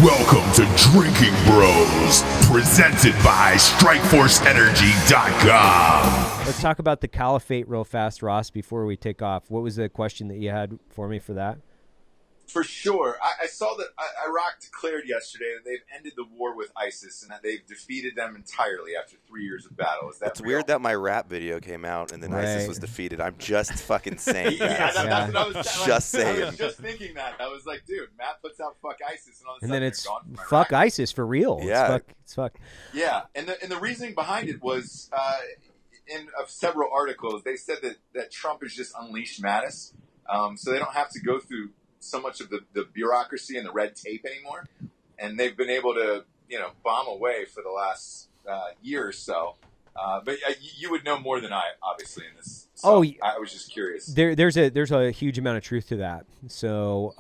Welcome to Drinking Bros, presented by StrikeForceEnergy.com. Let's talk about the caliphate real fast, Ross, before we take off. What was the question that you had for me for that? For sure. I saw that Iraq declared yesterday that they've ended the war with ISIS and that they've defeated them entirely after 3 years of battle. Is that It's real? weird that my rap video came out and then ISIS was defeated. I'm just fucking saying that. That's what I was saying. I was just thinking that. I was like, dude, Matt puts out fuck ISIS and all of a And sudden then it's they're gone from fuck Iraq. ISIS for real. Yeah. It's fuck. Yeah, and the reasoning behind it was in several articles, they said that Trump has just unleashed Mattis, so they don't have to go through so much of the bureaucracy and the red tape anymore, and they've been able to bomb away for the last year or so. But you would know more than I, obviously, in this. So I was just curious. There's a huge amount of truth to that. So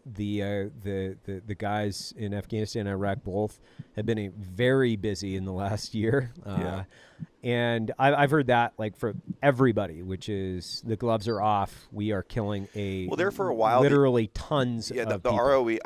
the guys in Afghanistan and Iraq both have been very busy in the last year. And I've heard that like from everybody, which is the gloves are off. We are killing there for a while, literally tons of the people. ROE,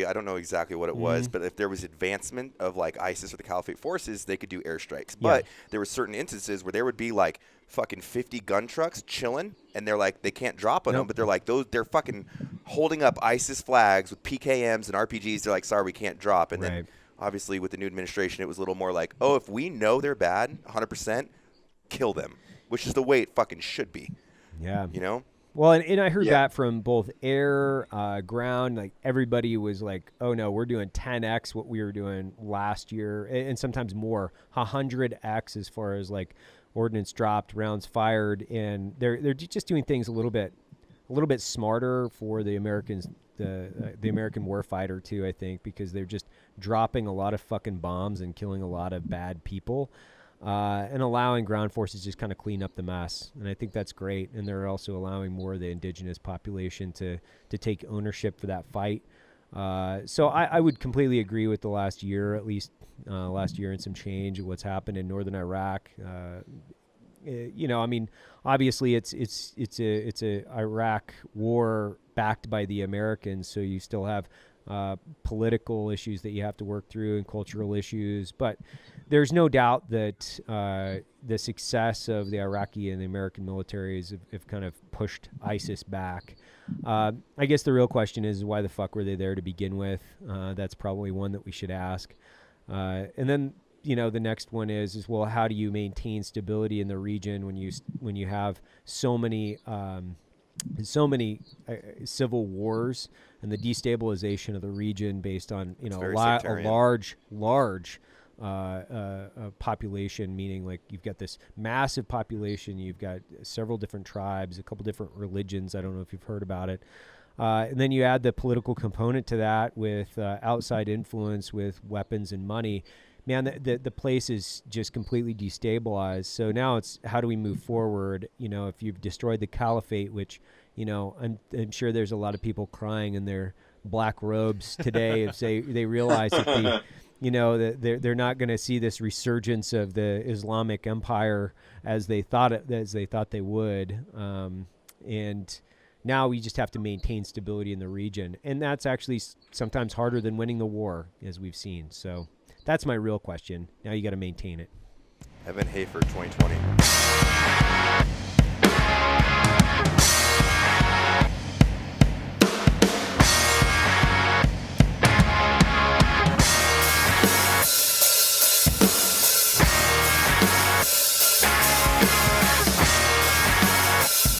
I don't know exactly what it was, but if there was advancement of like ISIS or the Caliphate forces, they could do airstrikes. But there were certain instances where there would be like fucking 50 gun trucks chilling, and they're like, they can't drop on them, but they're like, they're fucking holding up ISIS flags with PKMs and RPGs. They're like, sorry, we can't drop. And then obviously with the new administration, it was a little more like, oh, if we know they're bad, 100%, kill them, which is the way it fucking should be. Yeah. You know? Well, and I heard that from both air, ground. Like everybody was like, "Oh no, we're doing 10x what we were doing last year, and sometimes more, 100x as far as like ordnance dropped, rounds fired, and they're just doing things a little bit smarter for the Americans, the American warfighter too. I think because they're just dropping a lot of fucking bombs and killing a lot of bad people. And allowing ground forces to just kind of clean up the mess. And I think that's great. And they're also allowing more of the indigenous population to take ownership for that fight. So I would completely agree with the last year, at least last year and some change of what's happened in northern Iraq. I mean, obviously it's a Iraq war backed by the Americans. So you still have political issues that you have to work through and cultural issues, but there's no doubt that the success of the Iraqi and the American militaries have kind of pushed ISIS back. I guess the real question is why the fuck were they there to begin with? That's probably one that we should ask. And then the next one is well, how do you maintain stability in the region when you have so many civil wars and the destabilization of the region based on a large population, meaning like you've got this massive population, you've got several different tribes, a couple different religions. I don't know if you've heard about it. And then you add the political component to that with outside influence, with weapons and money. Man, the place is just completely destabilized. So now it's how do we move forward? If you've destroyed the caliphate, which I'm sure there's a lot of people crying in their black robes today if they realize that that they're not going to see this resurgence of the Islamic Empire as they thought they would. And now we just have to maintain stability in the region, and that's actually sometimes harder than winning the war, as we've seen. So that's my real question. Now you got to maintain it. Evan Hafer, 2020.